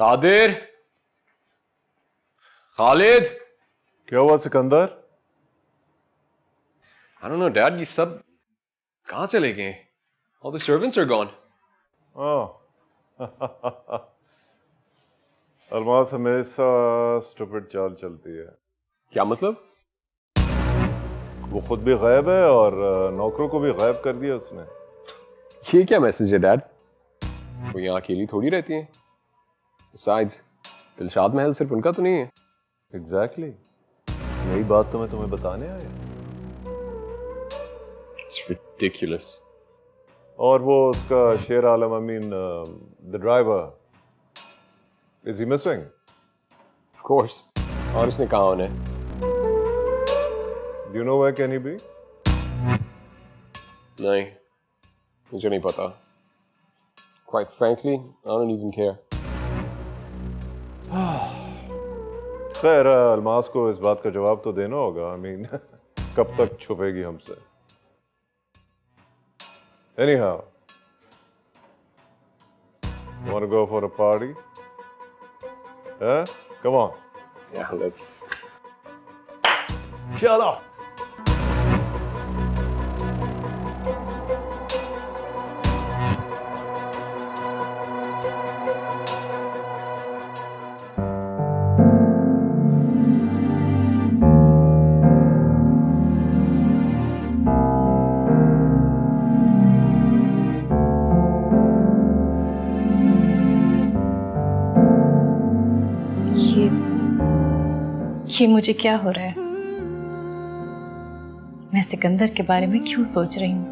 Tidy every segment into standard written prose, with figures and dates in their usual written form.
कादिर, खालिद। क्या हुआ Sikandar? I don't know, Dad. ये सब कहाँ चले गए? All the servants are gone. Almas हमेशा स्टूपिड चाल चलती है। क्या मतलब? वो खुद भी गायब है और नौकरों को भी गायब कर दिया उसने। ये क्या मैसेज है, डैड? वो यहाँ अकेली थोड़ी रहती हैं। Besides, दिलशाद महल सिर्फ उनका तो नहीं है। एग्जैक्टली यही बात तो मैं तुम्हें बताने आया। It's ridiculous. और वो उसका शेर Alam, I mean the driver, is he missing? Of course. और उसने कहा उन्हें? Do you know where can he be? नहीं, मुझे नहीं पता। Quite frankly, I don't even care. खैर अलमास को इस बात का जवाब तो देना होगा। आई मीन कब तक छुपेगी हमसे? Anyhow, you want to go for a party? Come on. Yeah, let's. चलो। ये मुझे क्या हो रहा है? मैं सिकंदर के बारे में क्यों सोच रही हूँ?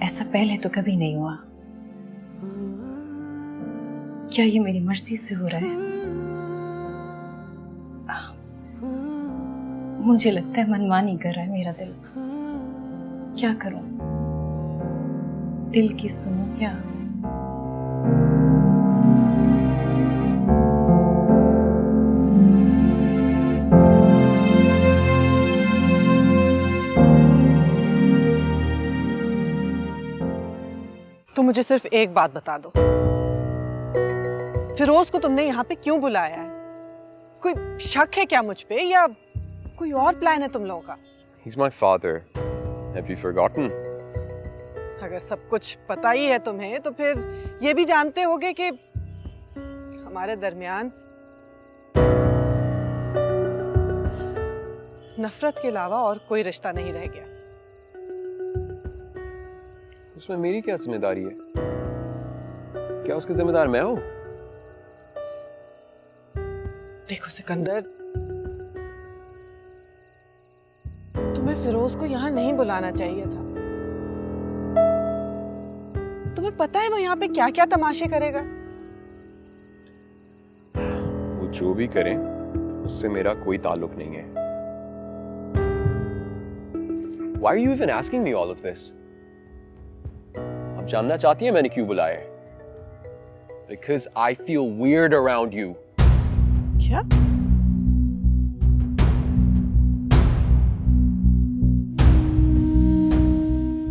ऐसा पहले तो कभी नहीं हुआ। क्या ये मेरी मर्जी से हो रहा है? मुझे लगता है मनमानी कर रहा है मेरा दिल। क्या करूं? दिल की सुनूं क्या? तो मुझे सिर्फ एक बात बता दो, फिरोज को तुमने यहाँ पे क्यों बुलाया है? कोई शक है क्या मुझ पे, या कोई और प्लान है तुम लोगों का? He's my father. Have you forgotten? अगर सब कुछ पता ही है तुम्हें, तो फिर ये भी जानते होगे कि हमारे दरमियान नफरत के अलावा और कोई रिश्ता नहीं रह गया। उसमें मेरी क्या जिम्मेदारी है? क्या उसका जिम्मेदार मैं हूं? देखो सिकंदर, तुम्हें फिरोज को यहाँ नहीं बुलाना चाहिए था। तुम्हें पता है वो यहाँ पे क्या क्या तमाशे करेगा? वो जो भी करें, उससे मेरा कोई ताल्लुक नहीं है। Why are you even asking me all of this? आप जानना चाहती हैं मैंने क्यों बुलाया है? Because I feel weird around you. क्या?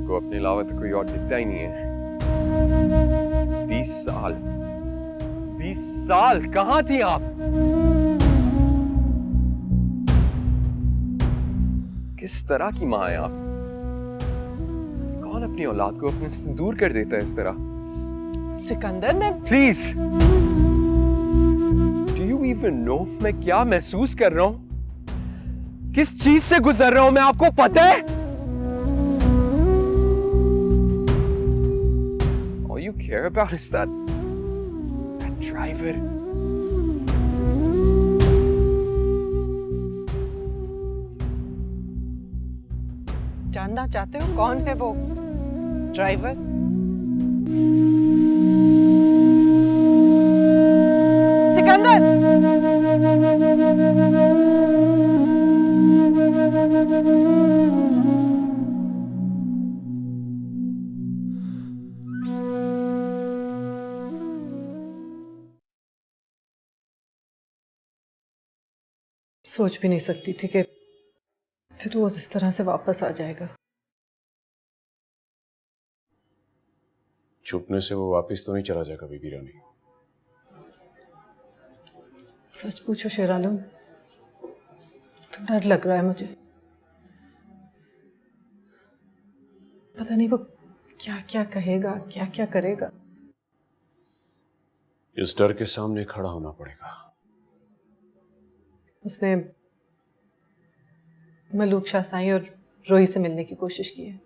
को अपने अलावा तो कोई और दिखता ही नहीं है। 20 साल कहां थी आप? किस तरह की मां है आप? कौन अपनी औलाद को अपने से दूर कर देता है इस तरह? सिकंदर, मैं please, do you even know मैं क्या महसूस कर रहा हूं? किस चीज से गुजर रहा हूं मैं, आपको पता है? All you care about is that driver. जानना चाहते हो कौन है वो ड्राइवर? सिकंदर! सोच भी नहीं सकती थी कि फिरोज इस तरह से वापस आ जाएगा। छुपने से वो वापस तो नहीं चला जाएगा बीबी रानी। सच पूछो शेर आलम, तो डर लग रहा है मुझे। पता नहीं वो क्या क्या कहेगा, क्या क्या करेगा। इस डर के सामने खड़ा होना पड़ेगा। उसने मलूक शाह साईं और रोही से मिलने की कोशिश की है।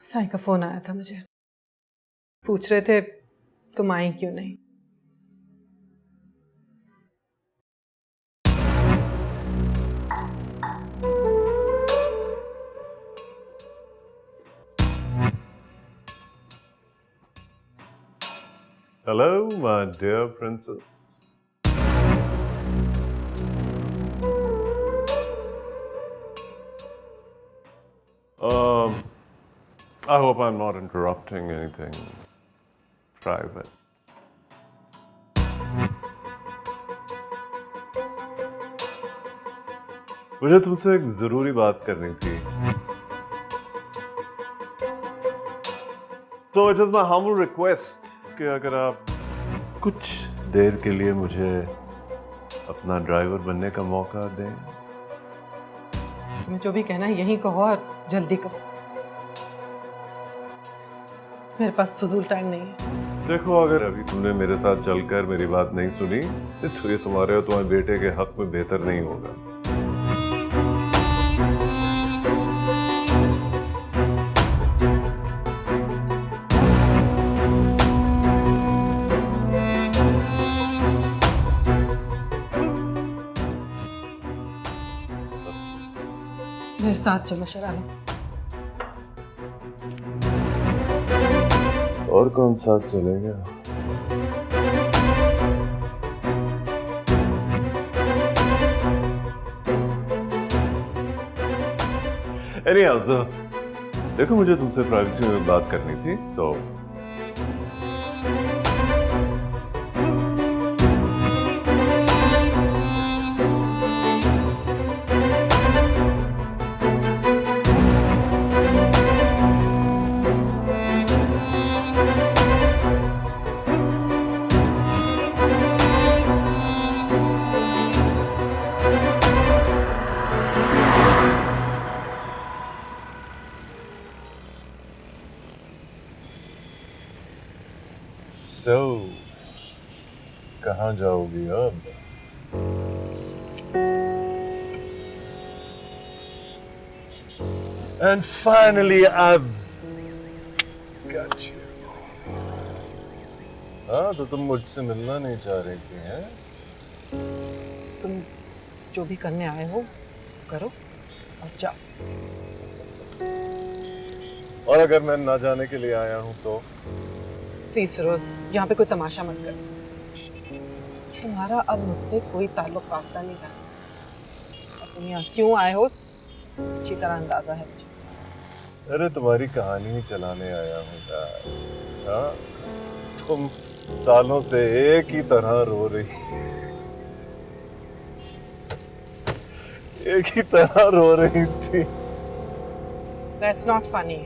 साईं का फोन आया था मुझे, पूछ रहे थे तुम आई क्यों नहीं। Hello, my dear princess. I hope I'm not interrupting anything private. मुझे तुमसे एक जरूरी बात करनी थी। So it is my humble request कि अगर आप कुछ देर के लिए मुझे अपना ड्राइवर बनने का मौका दें। तुम्हें जो भी कहना है यही कहो और जल्दी कहो, मेरे पास फजूल टाइम नहीं है। देखो, अगर अभी तुमने मेरे साथ चलकर मेरी बात नहीं सुनी तो ये तुम्हारे और तुम्हारे बेटे के हक में बेहतर नहीं होगा। मेरे साथ चलो शराब। और कौन साथ चलेगा? Anyhow, so, देखो, मुझे तुमसे प्राइवेसी में बात करनी थी, तो कहाँ जाओगी अब? And finally I've got you. हाँ, तो तुम मुझसे मिलना नहीं चाह रही थी, हैं? तुम जो भी करने आए हो करो और जाओ। और अगर मैं ना जाने के लिए आया हूँ तो? प्लीज फिरोज, यहाँ पे कोई तमाशा मत करो। तुम्हारा अब मुझसे कोई ताल्लुक वास्ता नहीं रहा। अब तुम यहाँ क्यों आए हो अच्छी तरह अंदाजा है मुझे। अरे तुम्हारी कहानी ही चलाने आया हूँ यार। हाँ, तुम सालों से एक ही तरह रो रही, एक ही तरह रो रही थी। That's not funny.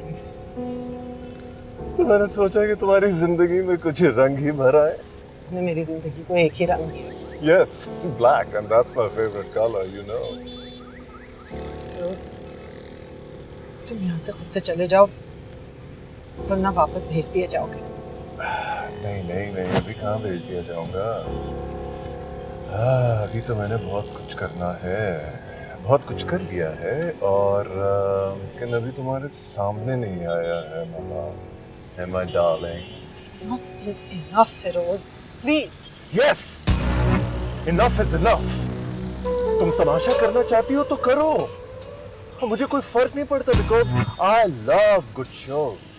तो मैंने सोचा कि तुम्हारी जिंदगी में कुछ रंग ही भरा है। तुमने मेरी जिंदगी को एक ही रंग दिया। Yes, black, and that's my favorite color, you know. तो तुम यहाँ से खुद से चले जाओ, वरना वापस भेज दिए जाओगे। नहीं नहीं नहीं, अभी कहाँ भेज दिया जाऊंगा। अभी तो मैंने बहुत कुछ करना है, बहुत कुछ कर लिया है, और लेकिन अभी तुम्हारे सामने नहीं आया है मामा, है my darling. Enough is enough, Firoz, please. Yes, enough is enough. तुम तमाशा करना चाहती हो तो करो, मुझे कोई फर्क नहीं पड़ता, because I love good shows.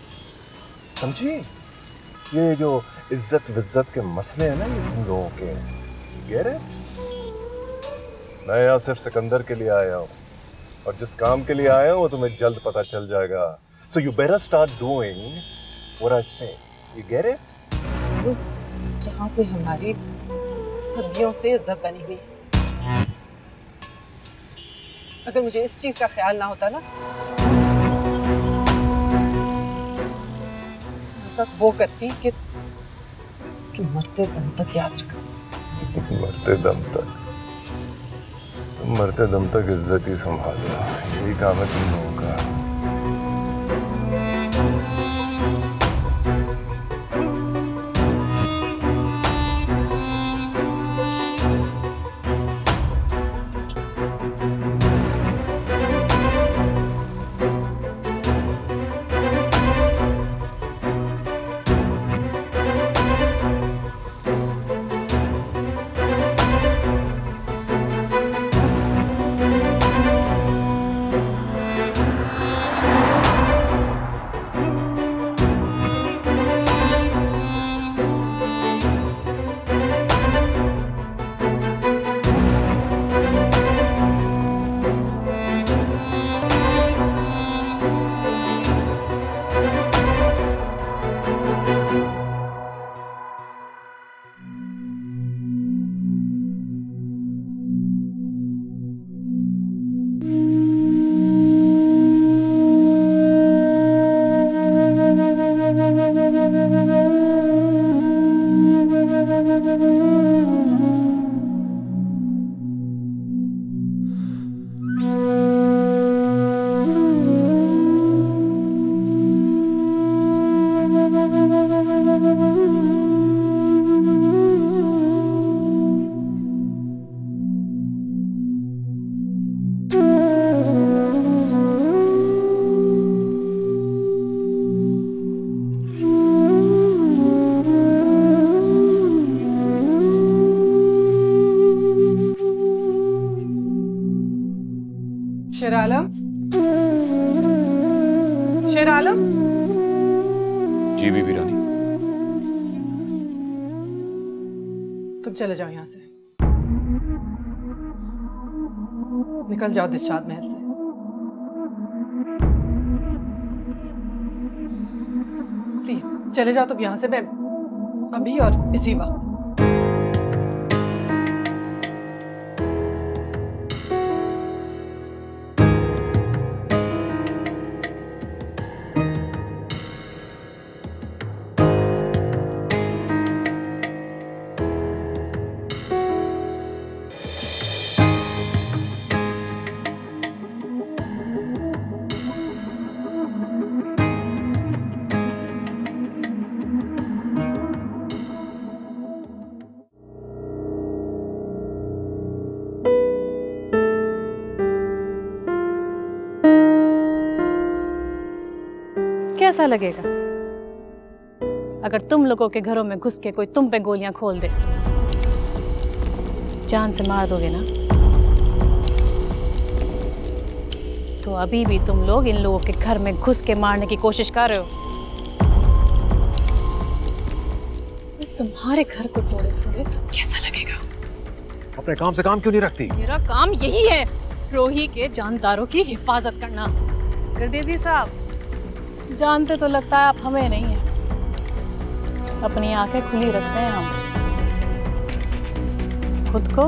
समझी? ये जो इज्जत विज्जत के मसले हैं ना, ये तुम लोगों के, get it? मैं यहाँ सिर्फ सिकंदर के लिए आया हूँ, और जिस काम के लिए आया हूँ वो तुम्हें जल्द पता चल जाएगा. So you better start doing what I say. You get it? उस यहाँ पे हमारी सदियों से इज्जत बनी हुई है. अगर मुझे इस चीज का ख्याल ना होता ना, साथ वो करती कि मरते दम तक याद रखती। मरते दम तक? तुम मरते दम तक इज्जत ही संभालो, यही काम है तुम लोगों का। शेर आलम, शेर आलम, जी बीबी रानी। तुम चले जाओ यहां से, निकल जाओ दिलशाद महल से। प्लीज चले जाओ तुम यहां से, मैं अभी और इसी वक्त। कैसा लगेगा अगर तुम लोगों के घरों में घुस के कोई तुम पे गोलियां खोल दे? जान से मार दोगे ना? तो अभी भी तुम लोग इन लोगों के घर में घुस के मारने की कोशिश कर रहे हो। तुम्हारे घर को तोड़े फोड़े तो कैसा लगेगा? अपने काम से काम क्यों नहीं रखती? मेरा काम यही है, रोही के जानदारों की हिफाजत करना। गर्देजी साहब, जानते तो लगता है आप हमें नहीं है। अपनी आंखें खुली रखते हैं हम, खुद को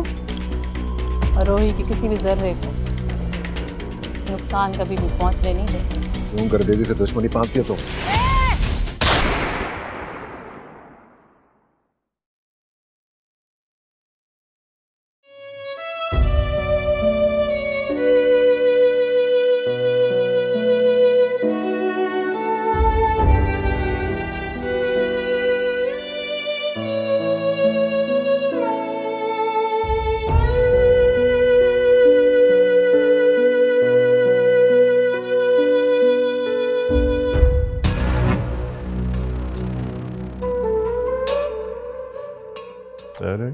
और रोही के किसी भी जर्रे को नुकसान कभी भी पहुंचने नहीं देते। क्यों गर्देजी से दुश्मनी पालती है तुम? अरे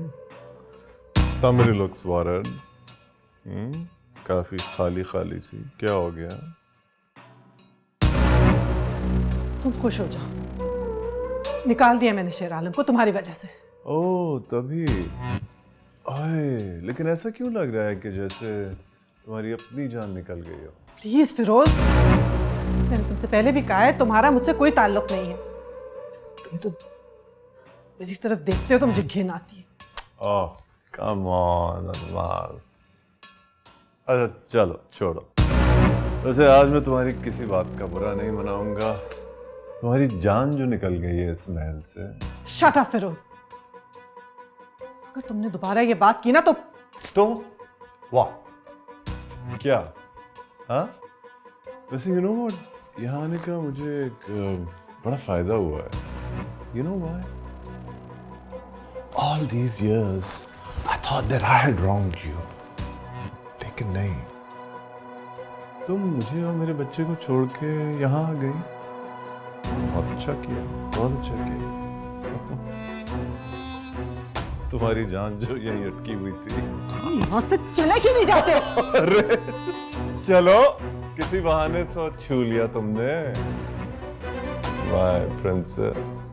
समरी लुक्स वारन, काफी खाली खाली सी, क्या हो गया? तुम खुश हो जाओ, निकाल दिया मैंने शेर आलम को तुम्हारी वजह से। ओह तभी। आए, लेकिन ऐसा क्यों लग रहा है कि जैसे तुम्हारी अपनी जान निकल गई हो? प्लीज फिरोज, मैंने तुमसे पहले भी कहा है तुम्हारा मुझसे कोई ताल्लुक नहीं है। तुम्हें तो मेरी तरफ देखते हो तो मुझे घिन आती है। ओह कम ऑन अल्मास। अच्छा चलो छोड़ो, वैसे आज मैं तुम्हारी किसी बात का बुरा नहीं मनाऊंगा। तुम्हारी जान जो निकल गई है इस महल से। शट अप फिरोज, अगर तुमने दोबारा ये बात की ना तो वाह क्या? हाँ वैसे यू नो व्हाट, यहाँ आने का मुझे एक बड़ा फायदा हुआ है। You know why? All these years I thought that I had wronged you, लेकिन नहीं, तुम मुझे और मेरे बच्चे को छोड़ के यहाँ आ गई। बहुत अच्छा किया, बहुत अच्छा किया। तुम्हारी जान जो यहीं अटकी हुई थी। यहाँ से चले क्यों नहीं जाते? अरे चलो, किसी बहाने से छू लिया तुमने। My princess.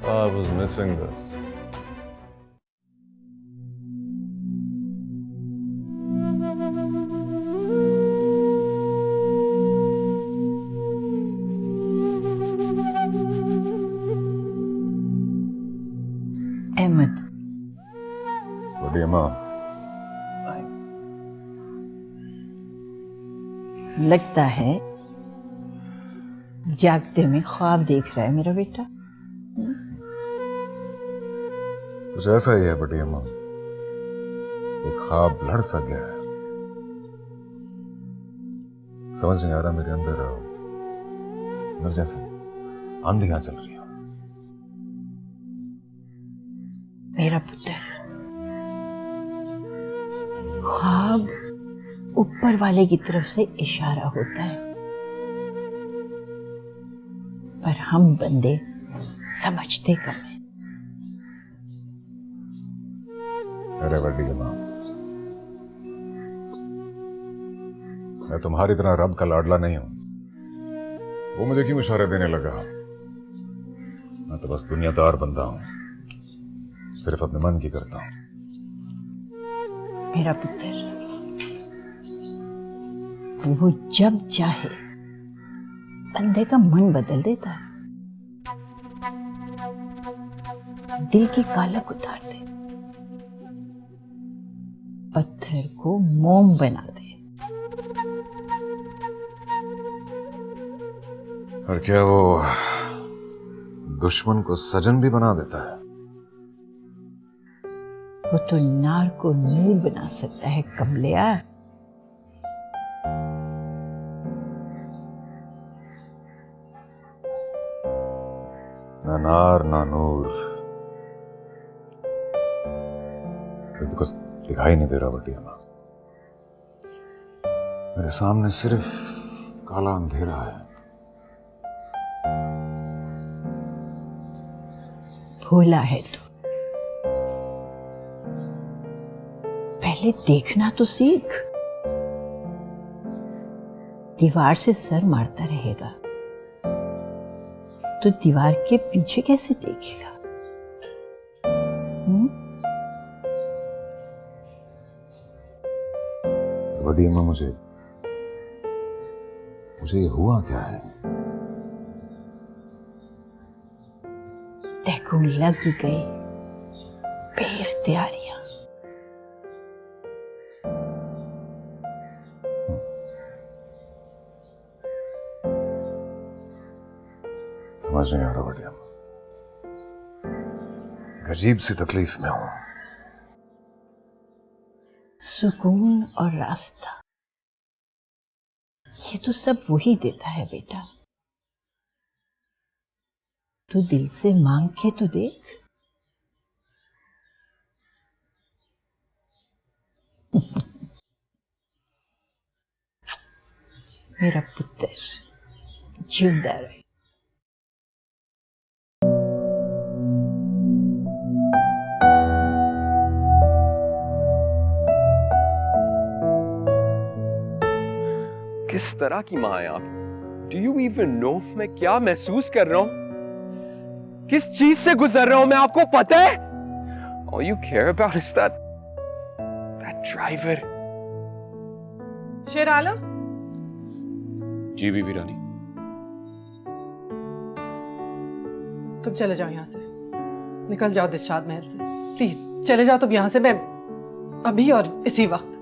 I was missing this. Ahmad, बड़ी अम्मा, लगता है जागते में ख्वाब देख रहा है मेरा बेटा। कुछ ऐसा ही है बड़ी अम्मा, एक ख्वाब लड़ सा गया है। समझ नहीं आ रहा, मेरे अंदर जैसे आंधियां चल रही हैं। मेरा पुत्र, ख्वाब ऊपर वाले की तरफ से इशारा होता है, पर हम बंदे समझते कम हैं। अरे बड़ी अम्मा, मैं तुम्हारी तरह रब का लाडला नहीं हूं। वो मुझे क्यों इशारे देने लगा? मैं तो बस दुनियादार बंदा हूं, सिर्फ अपने मन की करता हूं। मेरा पुत्र, वो जब चाहे बंदे का मन बदल देता है, दिल की कालक उतार दे, पत्थर को मोम बना दे। और क्या वो दुश्मन को सजन भी बना देता है? वो तो नार को नूर बना सकता है कमलिया। ना नार ना नूर, ये तो कुछ दिखाई नहीं दे रहा बटी अम्मा। मेरे सामने सिर्फ काला अंधेरा है। भोला है तो पहले देखना तो सीख। दीवार से सर मारता रहेगा तो दीवार के पीछे कैसे देखेगा? बड़ी अम्मा, मुझे ये हुआ क्या है? देखो लग गई बेइख्तियारियां। समझ नहीं आ रहा बड़ी अम्मा, अजीब सी तकलीफ में हूं। सुकून और रास्ता, ये तो सब वही देता है बेटा। तू दिल से मांग के तो देख। मेरा पुत्र जिंदा रहे। किस तरह की माँ है आप? Do you even know मैं क्या महसूस कर रहा हूं? किस चीज से गुजर रहा हूं मैं, आपको पता है? All you care about is that driver. शेर आलम, जी बीबी रानी। तुम चले जाओ यहाँ से, निकल जाओ दिलशाद महल से, प्लीज चले जाओ तुम यहाँ से, मैं अभी और इसी वक्त।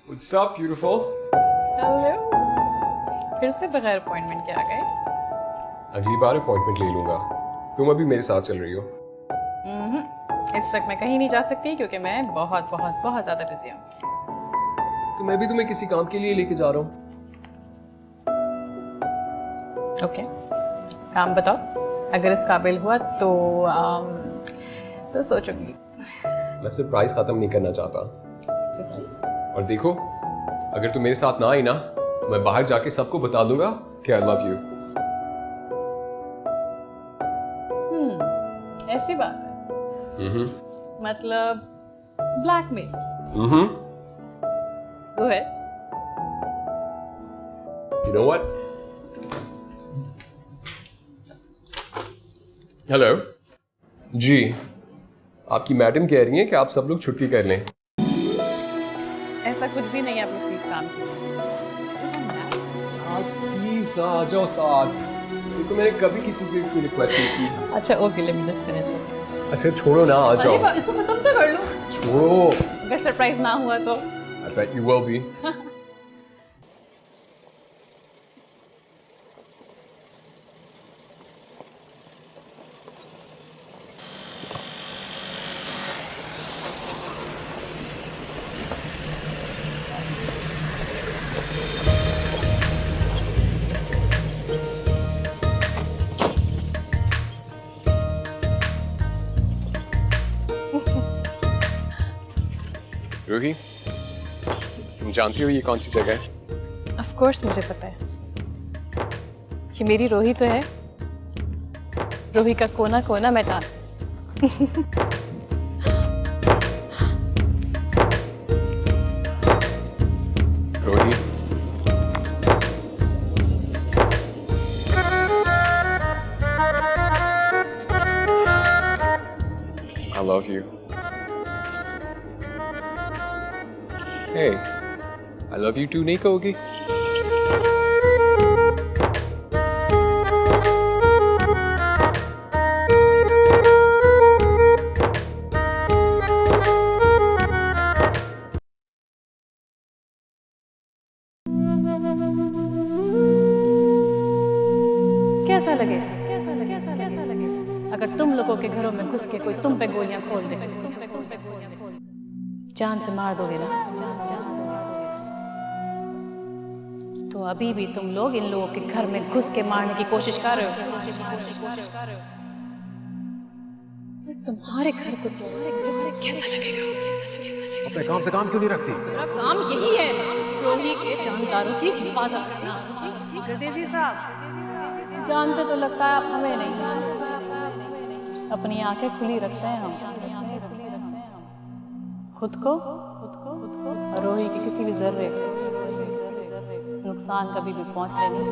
What's up, beautiful? हेलो, फिर से बगैर अपॉइंटमेंट के आ गए। अगली बार अपॉइंटमेंट ले लूंगा। तुम अभी मेरे साथ चल रही हो। इस वक्त मैं कहीं नहीं जा सकती क्योंकि मैं बहुत बहुत बहुत ज़्यादा बिजी हूँ। तो मैं भी तुम्हें किसी काम के लिए लेके जा रहा हूँ। ओके, काम बताओ। अगर इस काबिल हुआ तो सोचूंगी। मैं सरप्राइज खत्म नहीं करना चाहता। और देखो, अगर तुम मेरे साथ ना आई ना, मैं बाहर जाके सबको बता दूंगा कि आई लव यू। ऐसी बात है। मतलब blackmail. Go ahead. You know what? Hello जी, आपकी मैडम कह रही हैं कि आप सब लोग छुट्टी कर लें। ऐसा कुछ भी नहीं है, आप लोग प्लीज काम कीजिए। आप प्लीज ना आ जाओ साथ। देखो, मैंने कभी किसी से इतनी रिक्वेस्ट नहीं की। अच्छा okay, let me just finish this. अच्छा छोड़ो ना, आ जाओ। अरे इसको खत्म तो कर लो। छोड़ो। अगर सरप्राइज ना हुआ तो I bet you will be. Ruhi, तुम जानती हो ये कौन सी जगह है? ऑफ कोर्स मुझे पता है। ये मेरी रोही तो है। रोही का कोना कोना मैं जानती। रोही, I love you. Hey, I love you too नहीं कहोगी? कैसा लगेगा? कैसा लगेगा? अगर तुम लोगों के घरों में घुस के कोई तुम पे गोलियां खोल दे, जान से मार दोगे ना? जान से मार दोगे। तो अभी भी तुम लोग इन लोगों के घर में घुस के मारने की कोशिश कर रहे हो। वो तुम्हारे घर को तोड़ने कैसा लगेगा? अपने काम से काम क्यों नहीं रखती? मेरा काम यही है, रोही के जानदारों की हिफाजत करना। गर्देजी साहब, जानते तो लगता है आप हमें नहीं। अपनी आंखें खुली रखते हैं हम। खुद को और रोही के किसी भी जर्रे नुकसान कभी भी पहुंचने नहीं।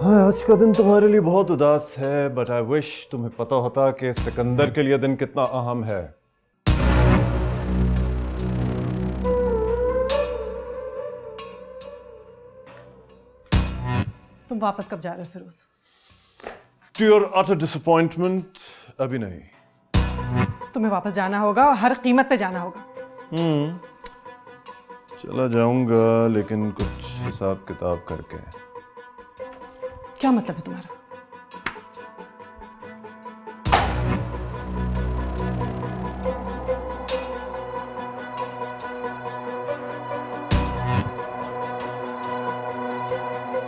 हाँ, आज का दिन तुम्हारे लिए बहुत उदास है, बट आई विश तुम्हें पता होता कि सिकंदर के लिए दिन कितना अहम है। तुम वापस कब जा रहे हो Firoz? To your utter disappointment, अभी नहीं। तुम्हें वापस जाना होगा और हर कीमत पे जाना होगा। चला जाऊंगा, लेकिन कुछ हिसाब किताब करके। क्या मतलब है तुम्हारा?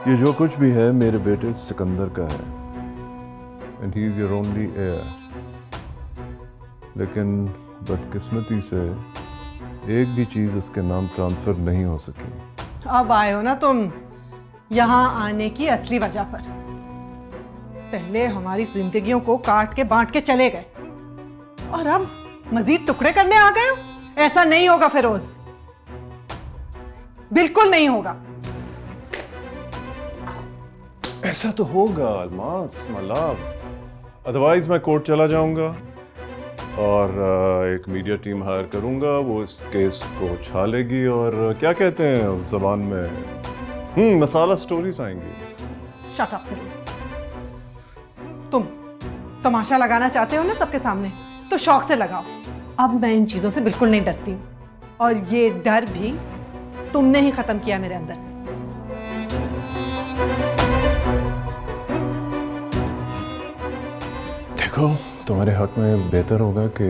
ये जो कुछ भी है मेरे बेटे सिकंदर का है, and he is your only heir. लेकिन बदकिस्मती से एक भी चीज उसके नाम ट्रांसफर नहीं हो सकी। अब आए हो ना तुम यहाँ आने की असली वजह पर। पहले हमारी जिंदगियों को काट के बांट के चले गए और अब मजीद टुकड़े करने आ गए हो। ऐसा नहीं होगा फिरोज, बिल्कुल नहीं होगा। ऐसा तो होगा अल्मास माय लव, अदरवाइज मैं कोर्ट चला जाऊंगा और एक मीडिया टीम हायर करूंगा, वो इस केस को छालेगी और क्या कहते हैं उस जबान में, मसाला स्टोरीज आएंगी। शट अप फिरोज, तुम तमाशा लगाना चाहते हो ना सबके सामने, तो शौक से लगाओ। अब मैं इन चीजों से बिल्कुल नहीं डरती हूँ और ये डर भी तुमने ही खत्म किया मेरे अंदर से। देखो, तुम्हारे हक में बेहतर होगा कि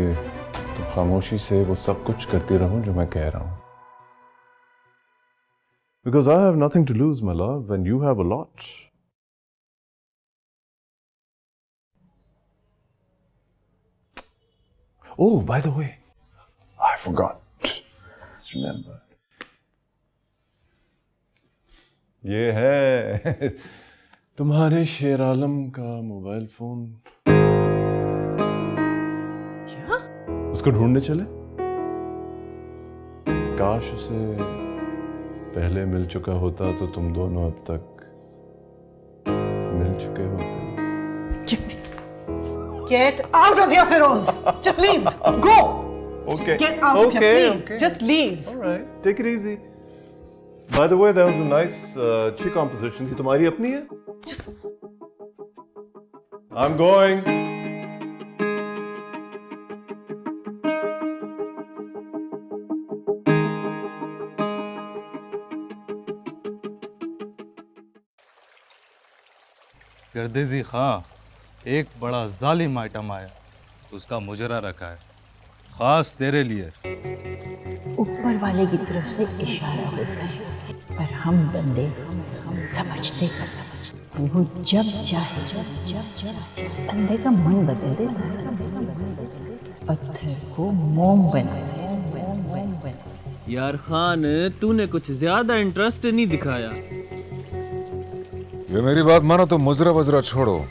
तुम खामोशी से वो सब कुछ करती रहो जो मैं कह रहा हूं। Because I have nothing to lose, my love, and you have a lot. Oh, by the way, I forgot. Just remember. ये है तुम्हारे शेर आलम का मोबाइल फोन। क्या? उसको ढूंढने चले? काश उसे पहले मिल चुका होता तो तुम दोनों अब तक मिल चुके होते। Get out of here, Feroz. Just leave. Go. Okay. Get out of here, please. Okay. Just leave. All right. Take it easy. By the way, that was a nice tree composition. ये तुम्हारी अपनी है? I'm going. Gardezi खां, एक बड़ा जालिम item आया, उसका मुजरा रखा है खास तेरे लिए। ऊपर वाले की तरफ से इशारा होता है, पर हम बंदे समझते का वो जब चाहे बंदे का मन बदल देता है, पत्थर को मोम बना दे। यार खान, तूने कुछ ज्यादा इंटरेस्ट नहीं दिखाया। ये मेरी बात मानो तो मुजरा वजरा छोड़ो,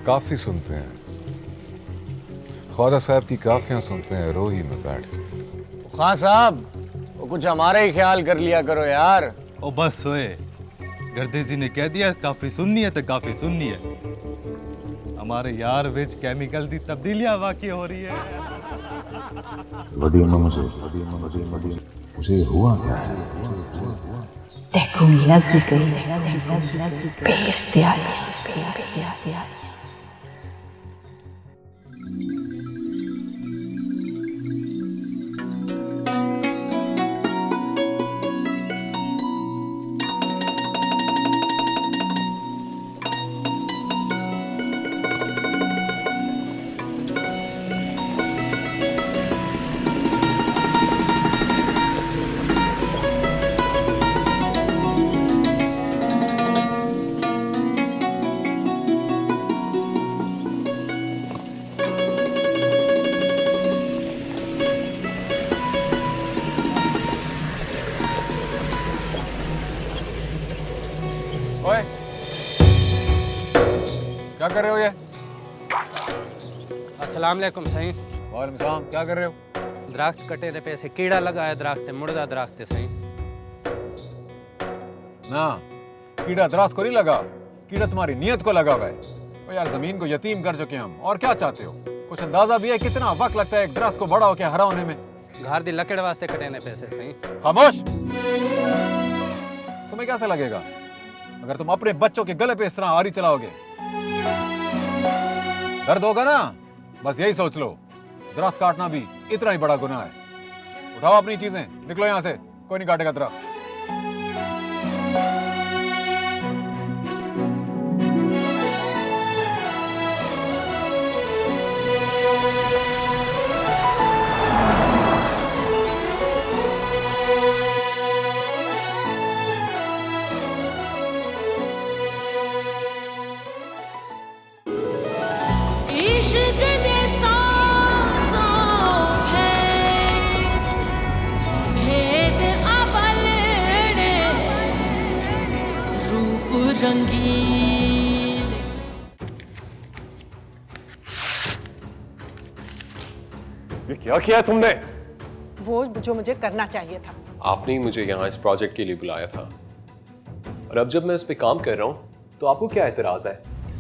काफी सुनते हैं। ख्वाजा साहब की काफियां सुनते हैं रोही में बैठ के। खां साहब, वो कुछ हमारा ही ख्याल कर लिया करो यार। ओ बस सोए, गर्देजी ने कह दिया काफी सुननी है तो काफी सुननी है। हमारे यार विच केमिकल दी तब्दीलियां वाकई हो रही है। वडी मुझे हुआ क्या? देखो लग गई बेख्तियारी। ओए, क्या कर रहे हो ये? अस्सलाम वालेकुम सही। वालेकुम सलाम, क्या कर रहे हो? दरख्त कटे दे पैसे कीड़ा लगा है दरख्त ते मुर्दा दरख्त सही। ना, कीड़ा दरख्त को नहीं लगा, कीड़ा तुम्हारी नीयत को लगा हुआ है। ओ यार, जमीन को यतीम कर चुके हम, और क्या चाहते हो? कुछ अंदाजा भी है कितना वक्त लगता है एक दरख्त को बड़ा होकर हरा होने में? घर दी लकड़ वास्ते कटे ने पैसे सही। खामोश! तुम्हें कैसा लगेगा अगर तुम अपने बच्चों के गले पे इस तरह आरी चलाओगे? दर्द होगा ना? बस यही सोच लो, दरख्त काटना भी इतना ही बड़ा गुनाह है। उठाओ अपनी चीजें, निकलो यहां से, कोई नहीं काटेगा दरख्त। इश्क दे सांसों भैंस भेद अवल ने रूप रंगील। ये क्या किया तुमने? वो जो मुझे करना चाहिए था। आपने ही मुझे यहाँ इस प्रोजेक्ट के लिए बुलाया था, और अब जब मैं इस पे काम कर रहा हूँ तो आपको क्या एतराज है?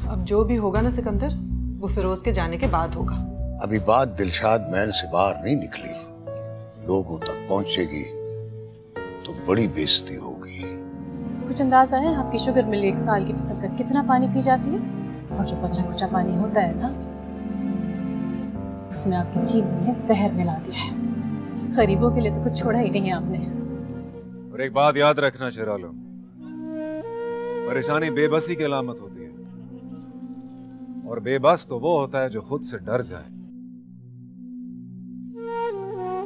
अब जो भी होगा ना सिकंदर, वो फिरोज के जाने के बाद होगा। अभी बात दिलशाद महल से बाहर नहीं निकली, लोगों तक पहुंचेगी तो बड़ी बेइज्जती होगी। कुछ अंदाजा है आपकी शुगर मिल 1 साल की फसल का कितना पानी पी जाती है? और जो बचा कुचा पानी होता है ना, उसमें आपकी चीनी ने जहर मिला दिया है। गरीबों के लिए तो कुछ छोड़ा ही नहीं है आपने। और एक बात याद रखना शेरालो, परेशानी बेबसी की अलामत होती है, और बेबस तो वो होता है जो खुद से डर जाए।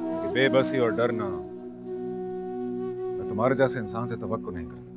क्योंकि बेबसी और डरना मैं तुम्हारे जैसे इंसान से तवक्को नहीं करता।